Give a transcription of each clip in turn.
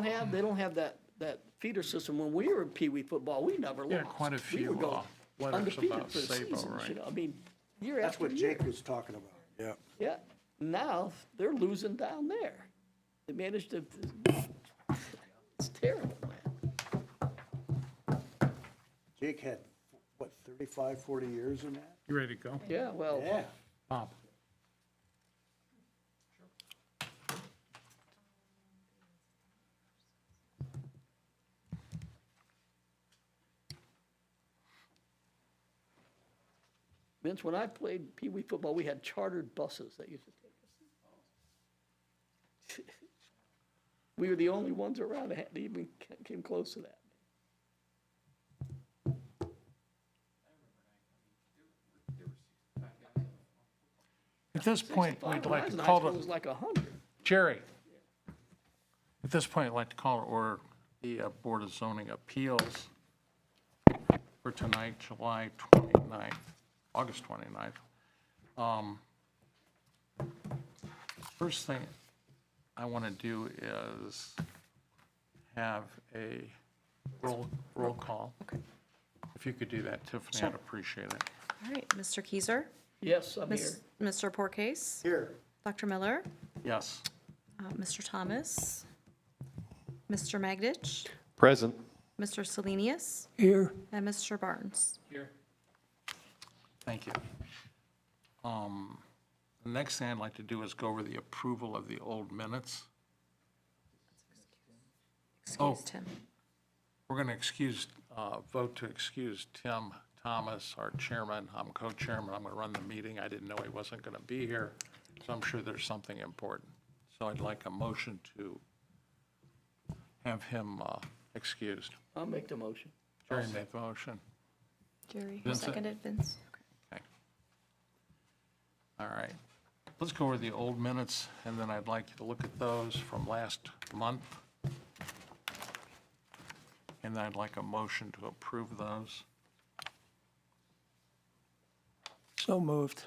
don't have that feeder system. When we were in Pee Wee football, we never lost. Yeah, quite a We few would go letters undefeated about for the Sabo, seasons, right? you know, I mean, year That's after what year. Jake was talking about. Yeah. Yeah, now they're losing down there. They managed to, it's terrible, man. Jake had, what, 35, 40 years in that? You ready to go? Yeah, well, Yeah. Bob? Vince, when I played Pee Wee football, we had chartered buses that used to take us. We were the only ones around that even came close to that. At this point, When we'd I like was to in high call school, it the, was like 100. Jerry. At this point, I'd like to call to order the Board of Zoning Appeals for tonight, July 29th, August 29th. First thing I want to do is have a roll call. If you could do that, Tiffany, I'd appreciate it. All right, Mr. Keiser, Yes, I'm here. Mr. Porcase, Here. Dr. Miller, Yes. Mr. Thomas, Mr. Magditch, Present. Mr. Selenius, Here. and Mr. Barnes. Here. Thank you. The next thing I'd like to do is go over the approval of the old minutes. Excuse Tim. We're going to vote to excuse Tim Thomas, our chairman. I'm co-chairman. I'm going to run the meeting. I didn't know he wasn't going to be here, so I'm sure there's something important. So I'd like a motion to have him excused. I'll make the motion. Jerry made the motion. Jerry, who Vincent? seconded? Vince? Okay. All right. Let's go over the old minutes, and then I'd like you to look at those from last month. And then I'd like a motion to approve those. So moved.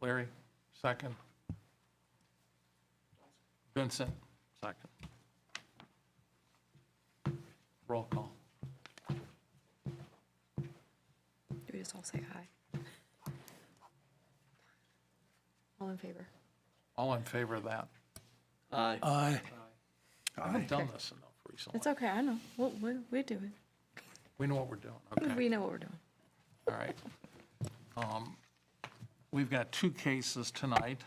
Larry, second. Vincent, second. Roll call. Do we just all say aye? All in favor? All in favor of that? Aye. Aye. I haven't done this enough recently. It's okay, I know. We do it. We know what we're doing, okay. We know what we're doing. All right. We've got two cases tonight,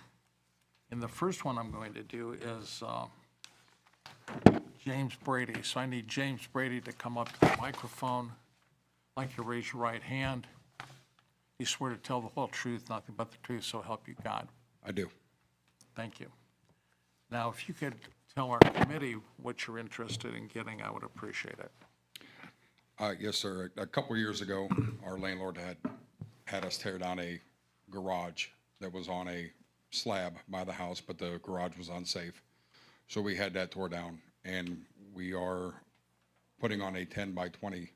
and the first one I'm going to do is James Brady. So I need James Brady to come up to the microphone. I'd like you to raise your right hand. You swear to tell the whole truth, nothing but the truth, so help you God. I do. Thank you. Now, if you could tell our committee what you're interested in getting, I would appreciate it. Yes, sir. A couple years ago, our landlord had us tear down a garage that was on a slab by the house, but the garage was unsafe. So we had that tore down, and we are putting on a 10 by 20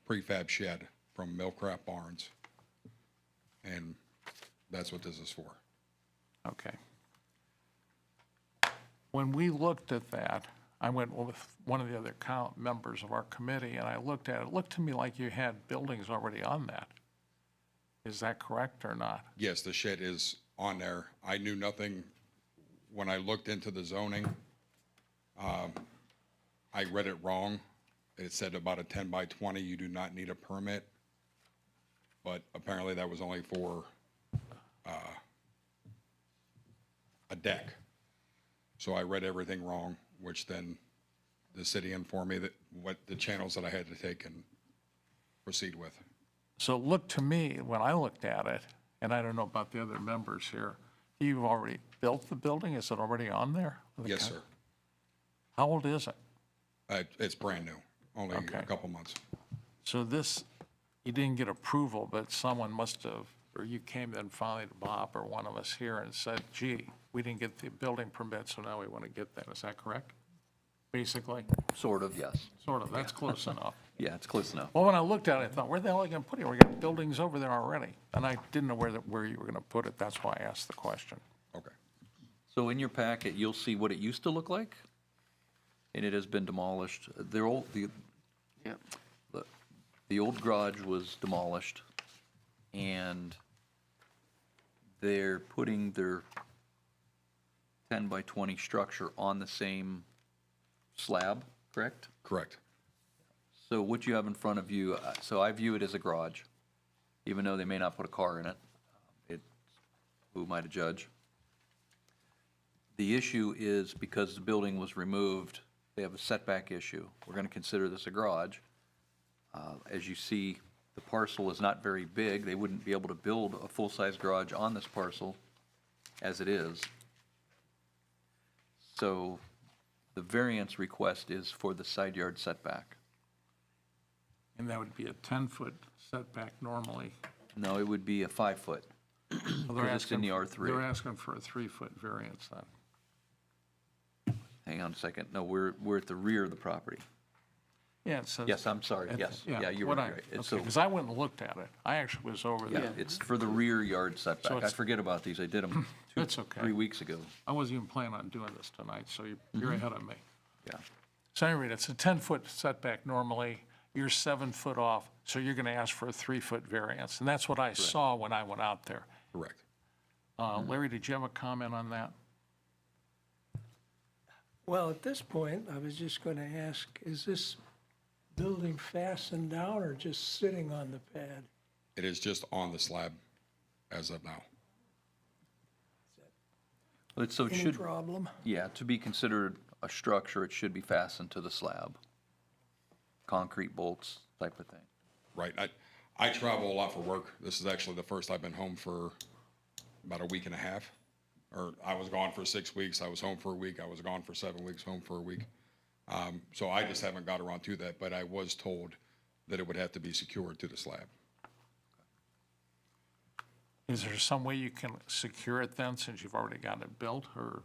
prefab shed from Millcraft Barnes. And that's what this is for. Okay. When we looked at that, I went with one of the other members of our committee, and I looked at it. It looked to me like you had buildings already on that. Is that correct or not? Yes, the shed is on there. I knew nothing when I looked into the zoning. I read it wrong. It said about a 10 by 20, you do not need a permit. But apparently that was only for a deck. So I read everything wrong, which then the city informed me that what the channels that I had to take and proceed with. So it looked to me, when I looked at it, and I don't know about the other members here, you've already built the building? Is it already on there? Yes, sir. How old is it? It's brand new, only Okay. a couple months. So this, you didn't get approval, but someone must have, or you came then finally to Bob or one of us here and said, gee, we didn't get the building permit, so now we want to get that. Is that correct? Basically? Sort of, yes. Sort of, that's close enough. Yeah, it's close enough. Well, when I looked at it, I thought, where the hell are you going to put it? We got buildings over there already. And I didn't know where you were going to put it. That's why I asked the question. Okay. So in your packet, you'll see what it used to look like, and it has been demolished. Yeah. The old garage was demolished, and they're putting their 10 by 20 structure on the same slab, correct? Correct. So what you have in front of you, so I view it as a garage, even though they may not put a car in it. Who am I to judge? The issue is because the building was removed, they have a setback issue. We're going to consider this a garage. As you see, the parcel is not very big. They wouldn't be able to build a full-size garage on this parcel as it is. So the variance request is for the side yard setback. And that would be a 10-foot setback normally. No, it would be a 5-foot. Well, they're Because it's in the asking- R3. They're asking for a 3-foot variance then. Hang on a second. No, we're at the rear of the property. Yeah, it says. Yes, I'm sorry. Yes. Yeah, you were what I- right. It's Okay, so, because I went and looked at it. I actually was over yeah, there. it's for the rear yard setback. I it's- forget about these. I did them That's okay. 3 weeks ago. I wasn't even planning on doing this tonight, so you're ahead of me. Yeah. So anyway, it's a 10-foot setback normally. You're 7 foot off, so you're going to ask for a 3-foot variance. And that's what I saw when I went out there. Correct. Larry, did you have a comment on that? Well, at this point, I was just going to ask, is this building fastened down or just sitting on the pad? It is just on the slab as of now. So it Any should, problem? yeah, to be considered a structure, it should be fastened to the slab. Concrete bolts type of thing. Right. I travel a lot for work. This is actually the first I've been home for about a week and a half. Or I was gone for 6 weeks. I was home for a week. I was gone for 7 weeks, home for a week. So I just haven't got around to that, but I was told that it would have to be secured to the slab. Is there some way you can secure it then, since you've already got it built, or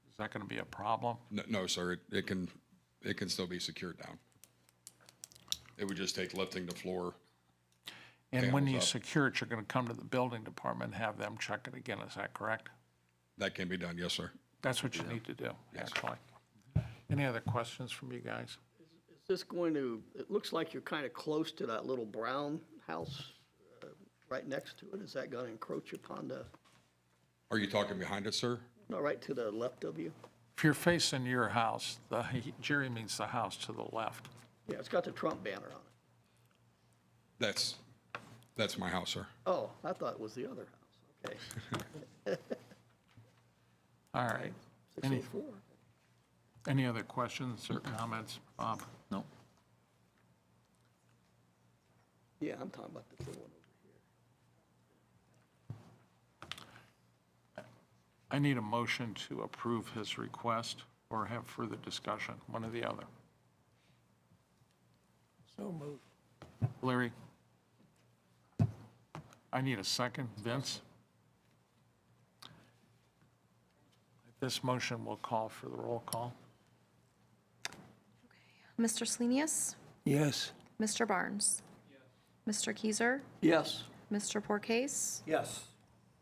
is that going to be a problem? No, sir, it can still be secured down. It would just take lifting the floor. And when Panels you up. secure it, you're going to come to the building department and have them check it again, is that correct? That can be done, yes, sir. That's what you need to do, actually. Any other questions from you guys? Is this going to, it looks like you're kind of close to that little brown house right next to it. Is that going to encroach upon the, Are you talking behind it, sir? no, right to the left of you? If you're facing your house, Jerry means the house to the left. Yeah, it's got the Trump banner on it. That's my house, sir. Oh, I thought it was the other house. Okay. All right. Any 604. any other questions or comments, Bob? No? Yeah, I'm talking about the one over here. I need a motion to approve his request or have further discussion, one or the other. So moved. Larry? I need a second. Vince? This motion will call for the roll call. Mr. Slenius, Yes. Mr. Barnes, Mr. Keiser, Yes. Mr. Porcase, Yes.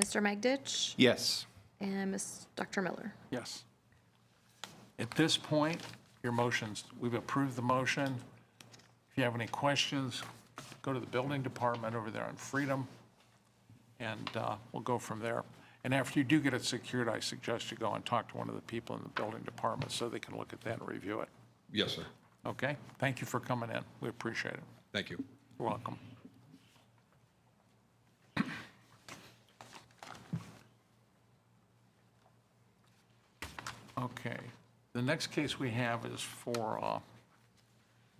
Mr. Magditch, Yes. and Dr. Miller. Yes. At this point, your motions, we've approved the motion. If you have any questions, go to the building department over there on Freedom, and we'll go from there. And after you do get it secured, I suggest you go and talk to one of the people in the building department so they can look at that and review it. Yes, sir. Okay? Thank you for coming in. We appreciate it. Thank you. You're welcome. Okay, the next case we have is for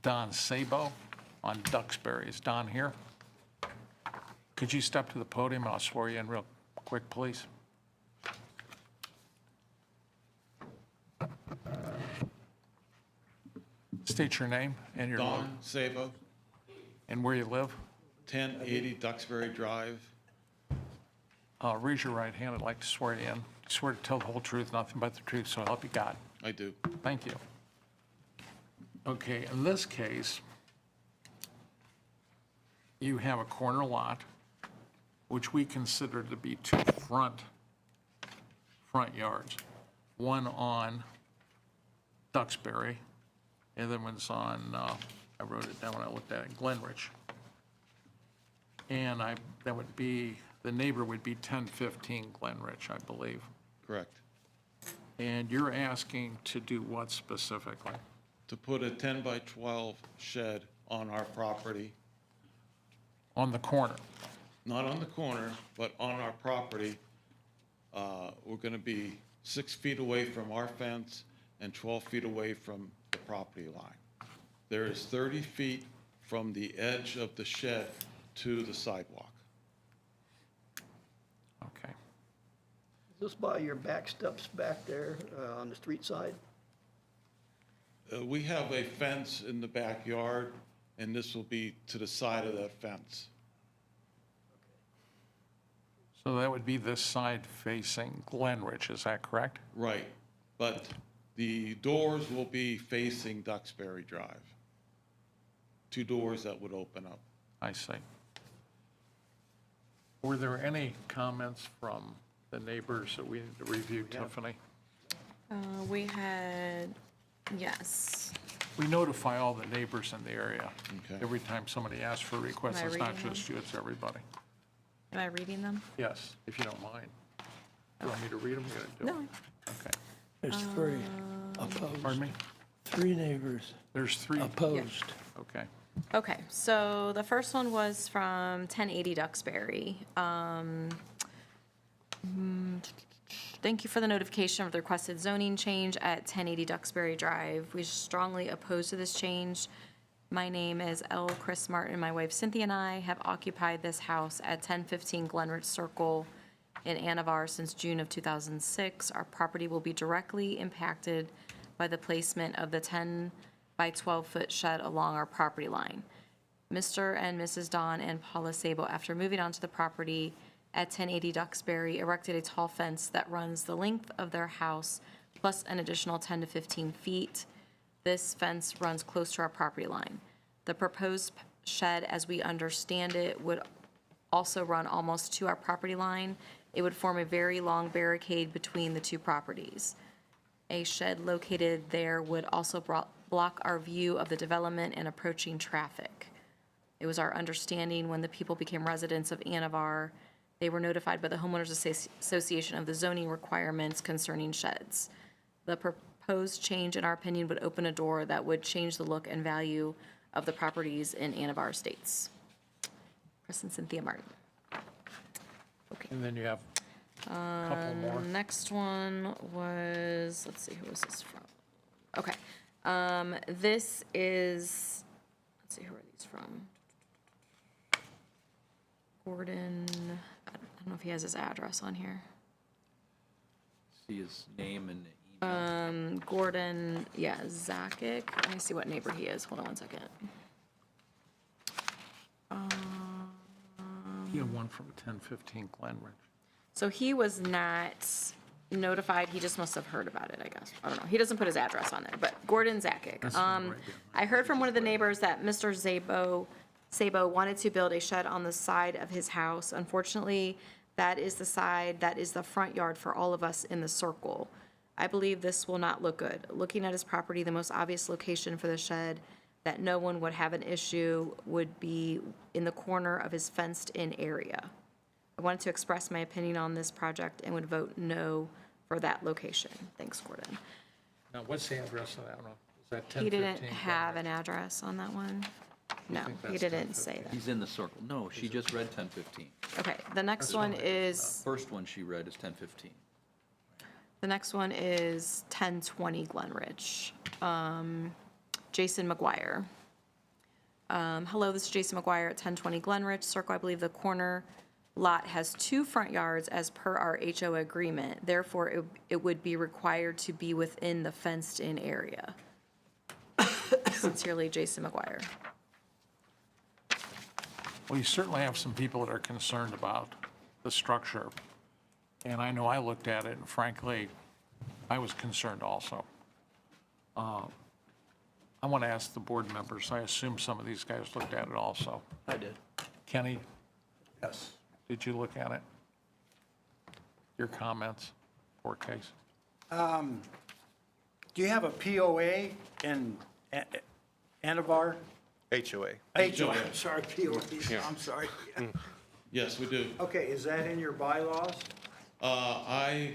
Don Sabo on Duxbury. Is Don here? Could you step to the podium? I'll swear you in real quick, please. State your name and your, Don Sabo, and where you live. 1080 Duxbury Drive. Raise your right hand. I'd like to swear you in. Swear to tell the whole truth, nothing but the truth, so help you God. I do. Thank you. Okay, in this case, you have a corner lot, which we consider to be two front yards. one on Duxbury, and then one's on, I wrote it down when I looked at it, Glenridge. And that would be, the neighbor would be 1015 Glenridge, I believe. Correct. And you're asking to do what specifically? To put a 10 by 12 shed on our property, On the corner? not on the corner, but on our property. We're going to be 6 feet away from our fence and 12 feet away from the property line. There is 30 feet from the edge of the shed to the sidewalk. Okay. Is this by your back steps back there on the street side? We have a fence in the backyard, and this will be to the side of that fence. So that would be this side facing Glenridge, is that correct? Right, but the doors will be facing Duxbury Drive. 2 doors that would open up. I see. Were there any comments from the neighbors that we need to review, Tiffany? We had, yes. We notify all the neighbors in the area. Okay. Every time somebody asks for a request, Am I it's not reading just you, it's everybody. Am I reading them? Yes, if you don't mind. You want me to read them? You gotta do No. it. Okay. There's 3 opposed. Pardon me? 3 neighbors There's 3. opposed. Okay. Okay, so the first one was from 1080 Duxbury. Thank you for the notification of the requested zoning change at 1080 Duxbury Drive. We strongly oppose to this change. My name is L. Chris Martin. My wife Cynthia and I have occupied this house at 1015 Glenridge Circle in Anavar since June of 2006. Our property will be directly impacted by the placement of the 10 by 12-foot shed along our property line. Mr. and Mrs. Dawn and Paula Sabo, after moving onto the property at 1080 Duxbury, erected a tall fence that runs the length of their house plus an additional 10 to 15 feet. This fence runs close to our property line. The proposed shed, as we understand it, would also run almost to our property line. It would form a very long barricade between the 2 properties. A shed located there would also block our view of the development and approaching traffic. It was our understanding when the people became residents of Anavar, they were notified by the Homeowners Association of the zoning requirements concerning sheds. The proposed change, in our opinion, would open a door that would change the look and value of the properties in Anavar Estates. Chris and Cynthia Martin. Okay. And then you have a couple more. Next one was, let's see, who was this from? Okay. This is, let's see, who are these from? Gordon, I don't know if he has his address on here. See his name and email. Gordon, yeah, Zakic. Let me see what neighbor he is. Hold on one second. You have one from 1015 Glenridge. So he was not notified, he just must have heard about it, I guess. I don't know, he doesn't put his address on there, but Gordon Zakic. That's not right, yeah. I heard from one of the neighbors that Mr. Sabo wanted to build a shed on the side of his house. Unfortunately, that is the front yard for all of us in the circle. I believe this will not look good. Looking at his property, the most obvious location for the shed that no one would have an issue would be in the corner of his fenced-in area. I wanted to express my opinion on this project and would vote no for that location. Thanks, Gordon. Now, what's the address of that one? Is that 1015? He didn't have an address on that one. No, think he that's didn't say that. He's in the circle. No, she just read 1015. Okay, the next one is, First one she read is 1015. the next one is 1020 Glenridge. Jason McGuire. Hello, this is Jason McGuire at 1020 Glenridge Circle. I believe the corner lot has 2 front yards as per our HO agreement. Therefore, it would be required to be within the fenced-in area. Sincerely, Jason McGuire. Well, you certainly have some people that are concerned about the structure. And I know I looked at it, and frankly, I was concerned also. I want to ask the board members, I assume some of these guys looked at it also. I did. Kenny, Yes. did you look at it? Your comments, court case? Do you have a POA in Anavar? HOA. HOA, sorry, POA, I'm sorry. Yes, we do. Okay, is that in your bylaws? I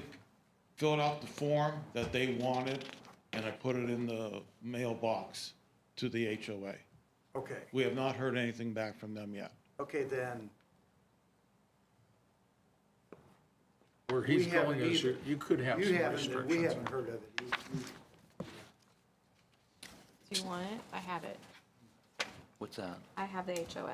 filled out the form that they wanted, and I put it in the mailbox to the HOA. Okay, We have not heard anything back from them yet. okay, then, Where he's We haven't going is either. you could have you some haven't, we restrictions. haven't heard of it. Do you want it? I have it. What's that? I have the HOA.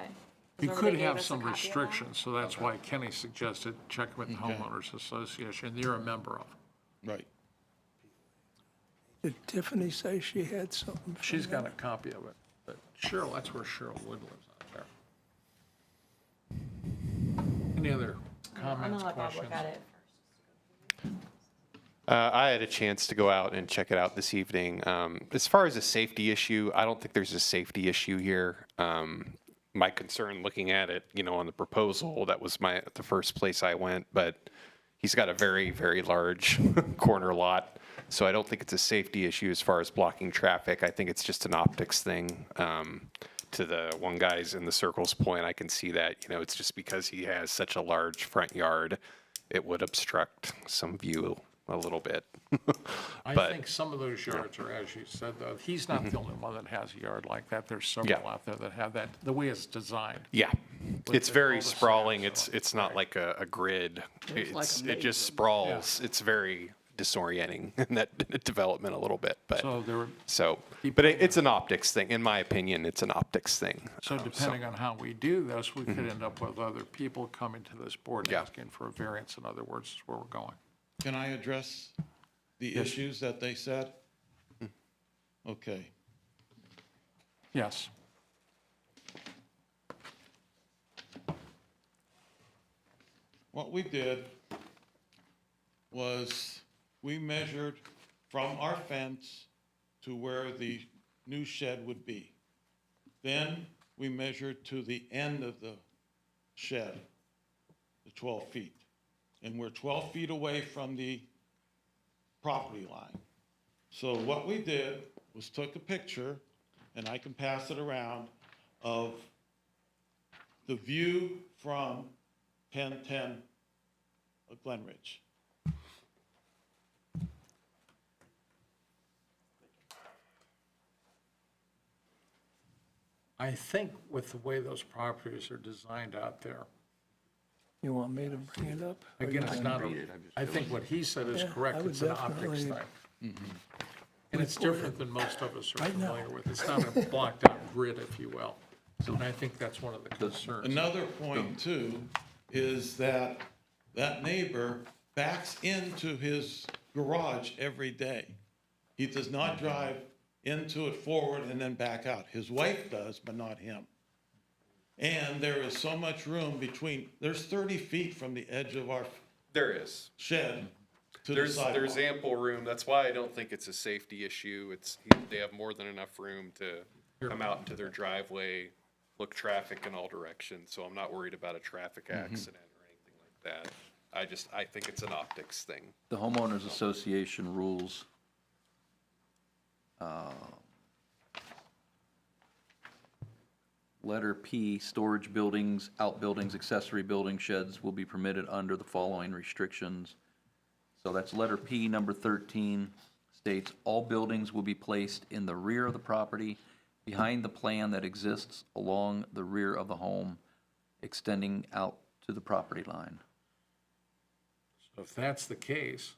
You Remember could they gave have us a some copy of that? restrictions, so that's why Kenny suggested check with the Okay. homeowners association you're a member of. Right. Did Tiffany say she had something? from She's got a that? copy of it, but Cheryl, that's where Cheryl Wood lives out there. Any other I'm comments, gonna let Bob questions? look at it. I had a chance to go out and check it out this evening. As far as a safety issue, I don't think there's a safety issue here. My concern looking at it, on the proposal, that was the first place I went, but he's got a very, very large corner lot. So I don't think it's a safety issue as far as blocking traffic. I think it's just an optics thing. To the one guy's in the circle's point, I can see that, it's just because he has such a large front yard, it would obstruct some view a little bit. I But- think some of those yards are, as you said, though, he's not the only one that has a yard like that. There's several Yeah. out there that have that, the way it's designed. Yeah, it's the very cul-de-sac, sprawling. so- It's not like a grid. It's like a It just maze. sprawls. It's very disorienting in that development a little bit, but So there, but it's an optics thing. In my opinion, it's an optics thing. so depending on how we do this, we could end up with other people coming to this board Yeah. asking for a variance. In other words, is where we're going. Can I address the issues that they said? Okay. Yes. What we did was we measured from our fence to where the new shed would be. Then we measured to the end of the shed, the 12 feet. And we're 12 feet away from the property line. So what we did was took a picture, and I can pass it around, of the view from Pen 10 of Glen Ridge. I think with the way those properties are designed out there, You want me to bring it up? Or again, you it's want- not, I think what he said is Yeah, correct. I would It's an optics definitely- thing. And it's different than most of us are Right now. familiar with. It's not a blocked out grid, if you will. And I think that's one of the concerns. Another point too is that that neighbor backs into his garage every day. He does not drive into it forward and then back out. His wife does, but not him. And there is so much room between, there's 30 feet from the edge of our There is. shed to the There's sidewalk. ample room. That's why I don't think it's a safety issue. They have more than enough room to come out into their driveway, look traffic in all directions. So I'm not worried about a traffic accident or anything like that. I think it's an optics thing. The homeowners association rules, letter P, storage buildings, outbuildings, accessory building sheds will be permitted under the following restrictions. So that's letter P, number 13, states, all buildings will be placed in the rear of the property, behind the plan that exists along the rear of the home, extending out to the property line. So if that's the case,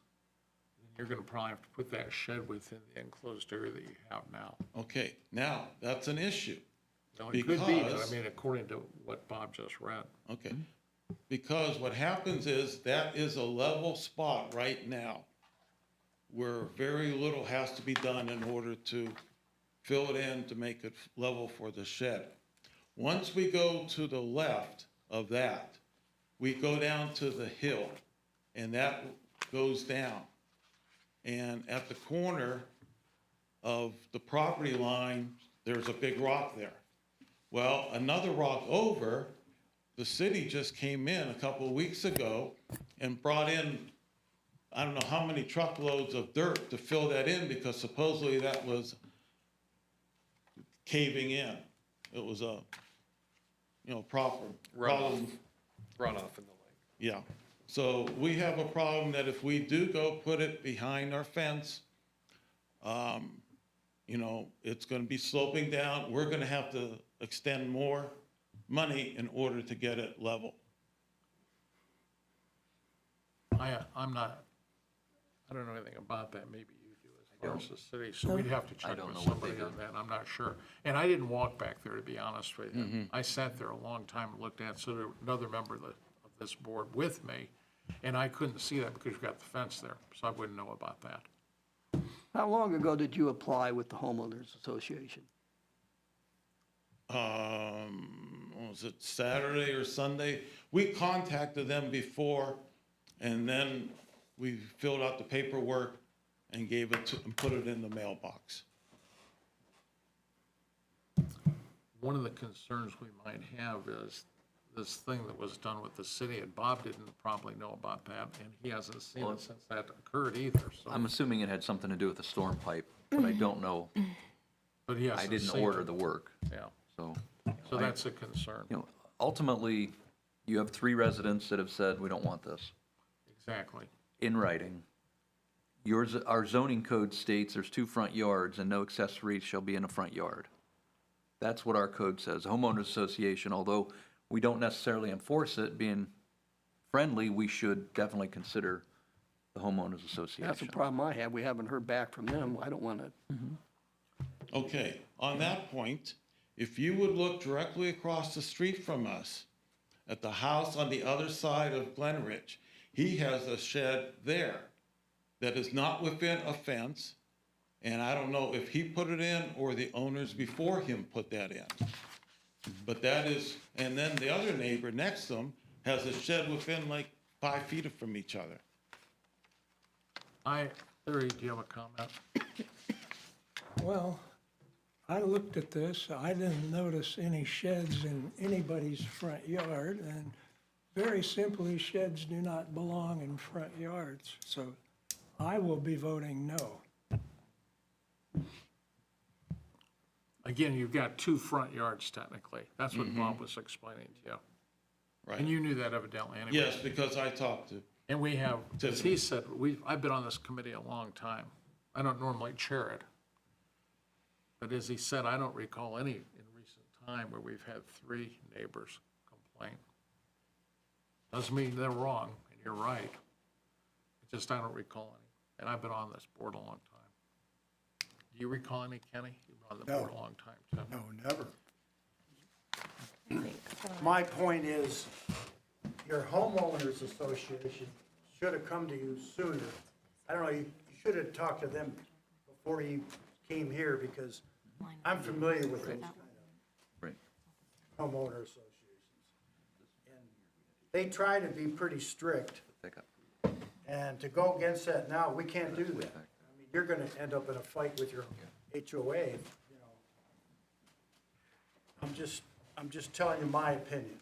then you're gonna probably have to put that shed within the enclosed area that you have now. Okay, now, that's an issue. Now, it could be, but I Because- mean, according to what Bob just read. Okay, because what happens is that is a level spot right now where very little has to be done in order to fill it in to make it level for the shed. Once we go to the left of that, we go down to the hill and that goes down. And at the corner of the property line, there's a big rock there. Well, another rock over, the city just came in a couple of weeks ago and brought in I don't know how many truckloads of dirt to fill that in, because supposedly that was caving in. It was a, proper problem. Runoff in the lake. Yeah, so we have a problem that if we do go put it behind our fence, it's gonna be sloping down. We're gonna have to extend more money in order to get it level. I don't know anything about that, maybe you do as far as the city, so we'd have to check don't with know what they somebody do. on that, I'm not sure. And I didn't walk back there, to be honest with you. I sat there a long time and looked at it, so there was another member of this board with me, and I couldn't see that because you've got the fence there, so I wouldn't know about that. How long ago did you apply with the homeowners association? Was it Saturday or Sunday? We contacted them before, and then we filled out the paperwork and gave it to, and put it in the mailbox. One of the concerns we might have is this thing that was done with the city, and Bob didn't probably know about that, and he hasn't seen it since that occurred either, so. I'm assuming it had something to do with the storm pipe, but I don't know. But he I hasn't didn't seen order it. the work, Yeah, so. so that's a concern, Ultimately, you have 3 residents that have said, we don't want this, exactly. in writing. Our zoning code states there's 2 front yards and no accessories shall be in a front yard. That's what our code says. Homeowners association, although we don't necessarily enforce it, being friendly, we should definitely consider the homeowners association. That's a problem I have. We haven't heard back from them. I don't want to, Okay, on that point, if you would look directly across the street from us, at the house on the other side of Glen Ridge, he has a shed there that is not within a fence, and I don't know if he put it in or the owners before him put that in. But that is, and then the other neighbor next to him has a shed within like 5 feet from each other. Larry, do you have a comment? Well, I looked at this, I didn't notice any sheds in anybody's front yard, and very simply, sheds do not belong in front yards, so I will be voting no. Again, you've got 2 front yards technically. That's what Bob was explaining to you. Right. And you knew that evidently anyway. Yes, because I talked to, And we have, as Tiffany. he said, I've been on this committee a long time. I don't normally chair it. But as he said, I don't recall any in recent time where we've had 3 neighbors complain. Doesn't mean they're wrong, and you're right. It's just I don't recall any. And I've been on this board a long time. Do you recall any, Kenny? You've been on the board a long time, too. No, never. My point is, your homeowners association should have come to you sooner. I don't know, you should have talked to them before you came here, because I'm familiar with those kind Right. of homeowner associations. And they try to be pretty strict, Pick up. and to go against that now, we can't do that. I mean, you're gonna end up in a fight with your HOA, you know. I'm just telling you my opinion.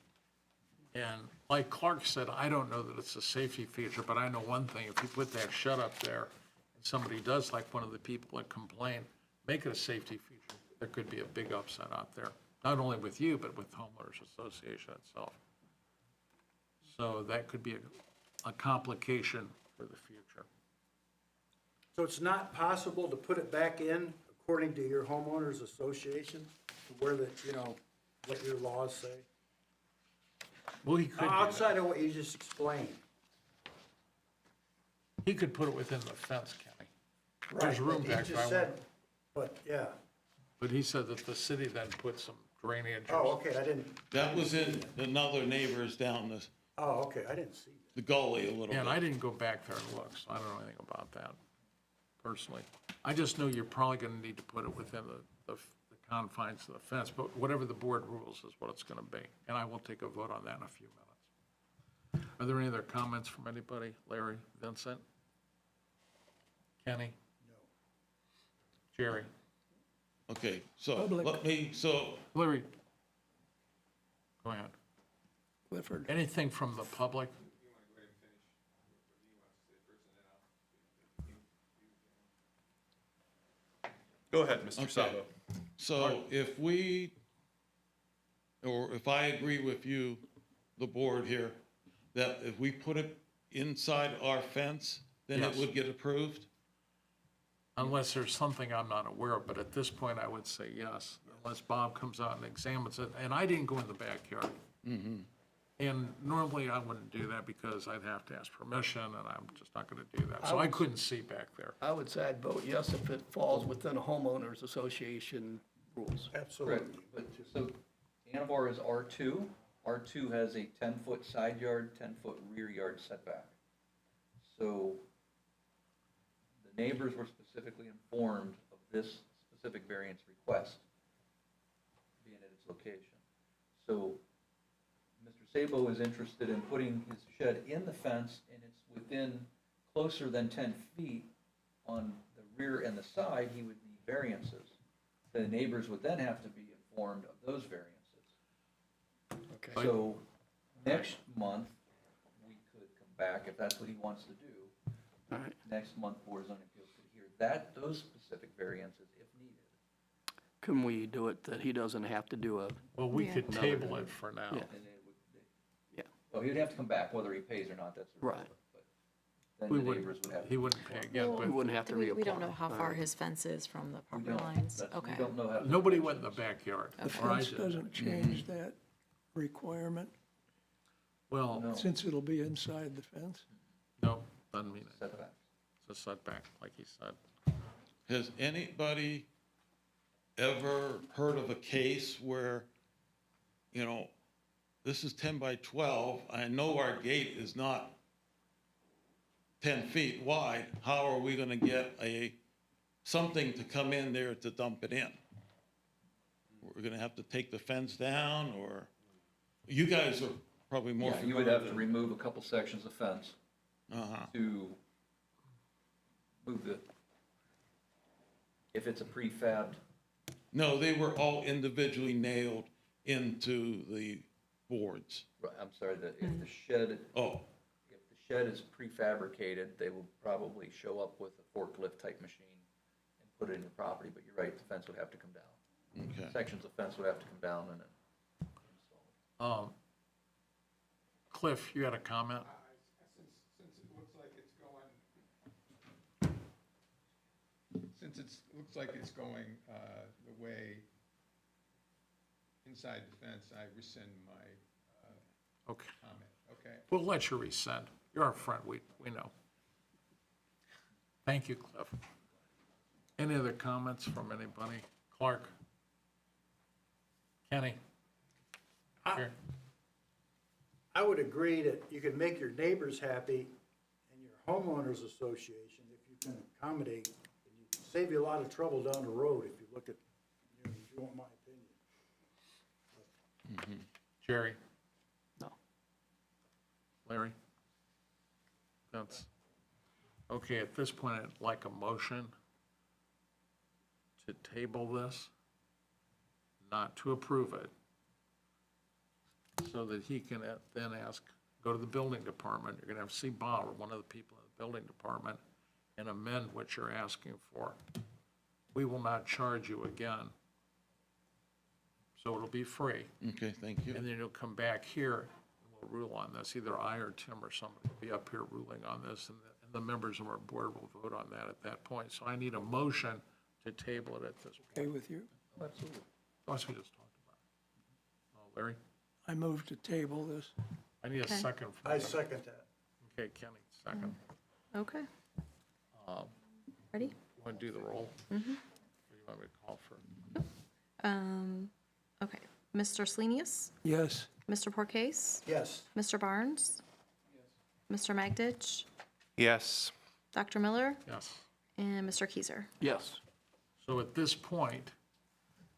And like Clark said, I don't know that it's a safety feature, but I know one thing, if you put that shut up there, and somebody does, like one of the people that complained, make it a safety feature, there could be a big upset out there, not only with you, but with homeowners association itself. So that could be a complication for the future. So it's not possible to put it back in according to your homeowners association, where the, you know, what your laws say? Well, he could do that. Outside of what you just explained. He could put it within the fence, Kenny. There's Right, room but he back just there. said- But, yeah. But he said that the city then put some drainage. Oh, okay, I didn't, that was in another neighbors down oh, okay, I didn't see that. the gully a little And bit. I didn't go back there and look, so I don't know anything about that personally. I just know you're probably gonna need to put it within the confines of the fence, but whatever the board rules is what it's gonna be. And I will take a vote on that in a few minutes. Are there any other comments from anybody? Larry, Vincent? Kenny? No. Jerry? Okay, so Public. Larry? Go ahead. Clifford. Anything from the public? Go ahead, Mr. Okay. Sabo. So if if I agree with you, the board here, that if we put it inside our fence, then it Yes. would get approved? Unless there's something I'm not aware of, but at this point, I would say yes, unless Bob comes out and examines it. And I didn't go in the backyard. And normally I wouldn't do that because I'd have to ask permission, and I'm just not gonna do that. So I couldn't see back there. I would say I'd vote yes if it falls within a homeowners association rules. Absolutely. But, so Anavar is R2. R2 has a 10-foot side yard, 10-foot rear yard setback. So the neighbors were specifically informed of this specific variance request being at its location. So Mr. Sabo is interested in putting his shed in the fence, and it's within closer than 10 feet on the rear and the side, he would need variances. The neighbors would then have to be informed of those variances. Okay. So next month, we could come back, if that's what he wants to do, All right. next month, Board of Zoning Appeals could hear those specific variances if needed. Can we do it that he doesn't have to do a, Well, we Yeah. could table it for now. Yeah. And it would, Yeah. well, he would have to come back, whether he pays or not, that's Right. irrelevant. But then We the wouldn't, neighbors would have. he wouldn't pay again, we but wouldn't have to reapply? We don't know how All far right. his fence is from the We property don't. lines. That's- Okay. We don't know how. to nobody went in the dimensions. backyard. The or I fence did. doesn't change that requirement, Well, No. since it'll be inside the fence. no, doesn't mean it. Setbacks. It's a setback, like he said. Has anybody ever heard of a case where, you know, this is 10 by 12, I know our gate is not 10 feet wide, how are we gonna get something to come in there to dump it in? We're gonna have to take the fence down, or, you guys are probably more Yeah, familiar. you would have to remove a couple sections of fence Uh-huh. to move the, if it's a prefabbed, No, they were all individually nailed into the boards. I'm sorry, if the shed, Oh, if the shed is prefabricated, they will probably show up with a forklift type machine and put it in your property, but you're right, the fence would have to come down. okay. Sections of fence would have to come down and then install. Cliff, you had a comment? Since it looks like it's going the way inside the fence, I rescind my Okay, comment, okay? we'll let you resend. You're our friend, we know. Thank you, Cliff. Any other comments from anybody? Clark? Kenny? Here. I would agree that you can make your neighbors happy and your homeowners association if you can accommodate, and you save you a lot of trouble down the road if you look at, you know, if you want my opinion. Jerry? No. Larry? That's, okay, at this point, I'd like a motion to table this, not to approve it, so that he can then ask, go to the building department, you're gonna have to see Bob or one of the people in the building department and amend what you're asking for. We will not charge you again. So it'll be free. Okay, thank you. And then you'll come back here and we'll rule on this. Either I or Tim or somebody will be up here ruling on this, and the members of our board will vote on that at that point. So I need a motion to table it at this Okay point. with you? Absolutely. That's what we just talked about. Oh, Larry, I move to table this. I need a Okay. second from I you. second that. Okay, Kenny, second. Okay. Ready? You want to do the roll? Or you want me to call for? Okay. Mr. Slenius? Yes, Mr. Porcase? Yes, Mr. Barnes? Mr. Magditch? Yes. Dr. Miller? Yes. And Mr. Keiser? Yes. So at this point,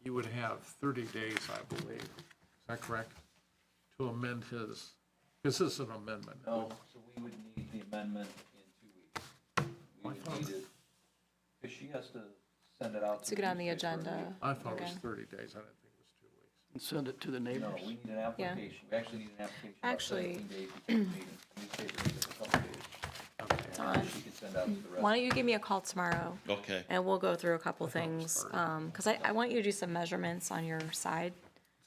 you would have 30 days, I believe. Is that correct? To amend his, this is an amendment. No, so we would need the amendment in 2 weeks. We would need it, because she has to send it out. To get on the newspaper. agenda. I thought it was Okay. 30 days. I didn't think it was 2 weeks. And send it to the No, neighbors. we need an application. We actually need an application about Actually- 17 days before the meeting. Newspaper needs a couple days. Okay. Don, She could send out to the rest. why don't you give me a call tomorrow? Okay. And we'll go through a couple things, because I want you to do some measurements on your side.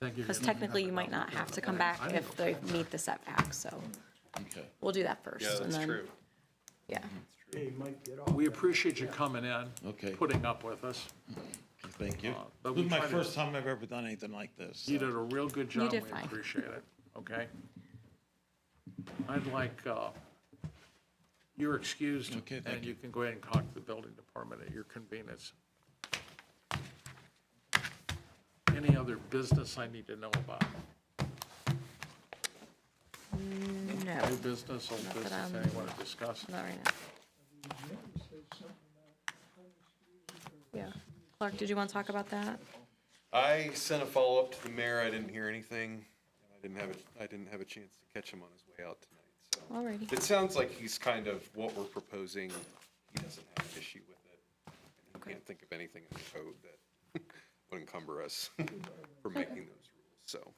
Thank you. Because technically, you might not have to come back if they meet the setbacks, so Okay. we'll do that first. Yeah, and that's then- true. Yeah. Yeah, you might get off. We appreciate you coming in. Okay. Putting up with us. Thank you. but This we is my try to- first time I've ever done anything like this. You did a real good job. did We fine. appreciate it, okay? I'd like, you're excused. Okay, thank And you. you can go ahead and talk to the building department at your convenience. Any other business I need to know about? No, New business, old Not that business, I'm- anyone want to discuss? not right now. Yeah. Clark, did you want to talk about that? I sent a follow-up to the mayor. I didn't hear anything. I didn't have a chance to catch him on his way out tonight, so. Alrighty. It sounds like he's kind of, what we're proposing, he doesn't have an issue with it. And he can't think of anything in the code that would encumber us for making those rules, so.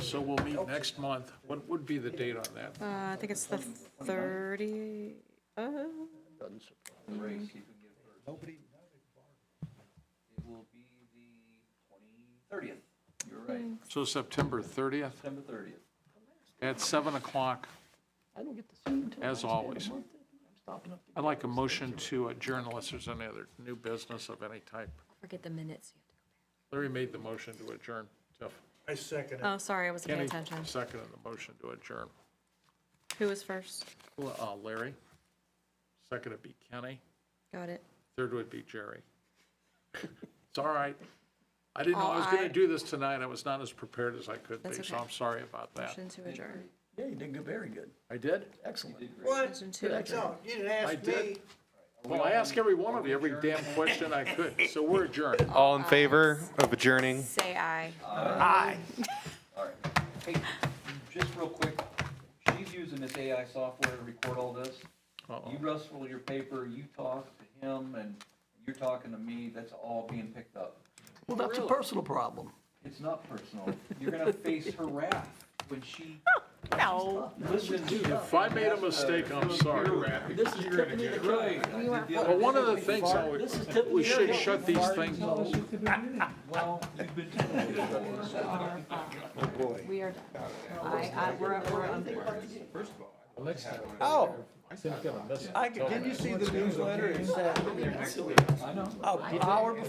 So we'll meet next month. What would be the date on that? I think it's the 30, Doesn't surprise Ray, see if we can get it first. Nobody. It will be the 30th. You're right, So September 30th September 30th. at 7 o'clock, I don't get to see you until as Wednesday of the always. month. I'm stopping up to I'd like a motion to adjourn unless there's any other new business of any type. forget the minutes. Larry made the motion to adjourn. Jeff? I second it. Oh, sorry, I wasn't paying Kenny attention. seconded the motion to adjourn. Who was first? Larry. Second would be Kenny. Got it. Third would be Jerry. It's all right. I didn't know I was Oh, going I- to do this tonight. I was not as prepared as I could be, That's so okay. I'm sorry about that. Motion to adjourn. Yeah, you did good, very good. I did? Excellent. What? Motion to adjourn. No, you didn't I ask did. me. Well, I asked every one of you every damn question I could, so we're adjourned. All in favor of adjourning? Say aye. Aye. All right. Hey, just real quick, she's using this AI software to record all this. Uh-oh. You rustle your paper, you talk to him, and you're talking to me, that's all being picked up. Well, that's a personal problem. It's not personal. You're gonna face her wrath when she No. listens to. If I made a mistake, I'm sorry. This is Tiffany the Killer. Well, one of the things, This is Tiffany we the should Killer. shut these things. Well, you've been. We are done. We're Oh. Didn't you see the newsletter? It said, I know. an hour before.